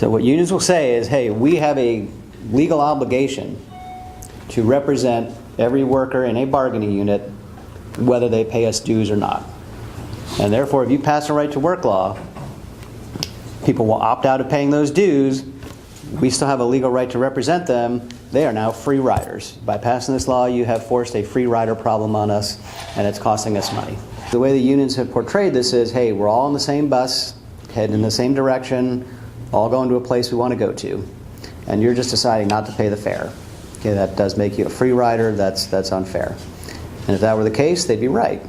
So what unions will say is, hey, we have a legal obligation to represent every worker in a bargaining unit, whether they pay us dues or not. And therefore, if you pass a right to work law, people will opt out of paying those dues. We still have a legal right to represent them. They are now free riders. By passing this law, you have forced a free rider problem on us, and it's costing us money. The way the unions have portrayed this is, hey, we're all on the same bus, heading in the same direction, all going to a place we want to go to. And you're just deciding not to pay the fare. Okay, that does make you a free rider. That's unfair. And if that were the case, they'd be right.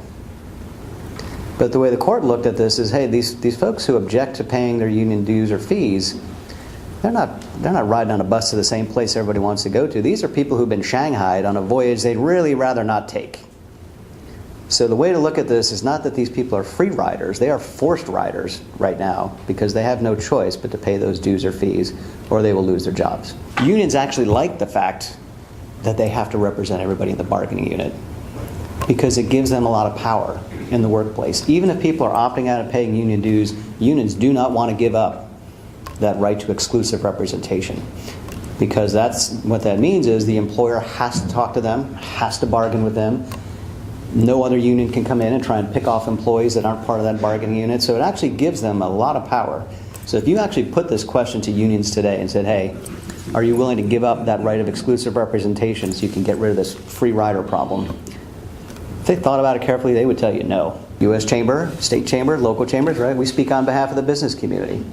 But the way the court looked at this is, hey, these folks who object to paying their union dues or fees, they're not riding on a bus to the same place everybody wants to go to. These are people who've been shanghaied on a voyage they'd really rather not take. So the way to look at this is not that these people are free riders. They are forced riders right now because they have no choice but to pay those dues or fees, or they will lose their jobs. Unions actually like the fact that they have to represent everybody in the bargaining unit because it gives them a lot of power in the workplace. Even if people are opting out of paying union dues, unions do not want to give up that right to exclusive representation, because that's what that means is the employer has to talk to them, has to bargain with them. No other union can come in and try and pick off employees that aren't part of that bargaining unit, so it actually gives them a lot of power. So if you actually put this question to unions today and said, hey, are you willing to give up that right of exclusive representation so you can get rid of this free rider problem? If they thought about it carefully, they would tell you no. U.S. Chamber, state chamber, local chambers, right? We speak on behalf of the business community.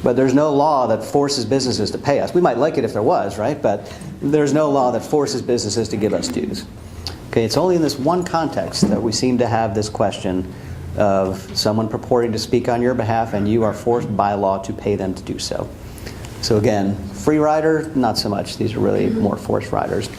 But there's no law that forces businesses to pay us. We might like it if there was, right? But there's no law that forces businesses to give us dues. Okay, it's only in this one context that we seem to have this question of someone purporting to speak on your behalf and you are forced by law to pay them to do so. So again, free rider, not so much. These are really more forced riders.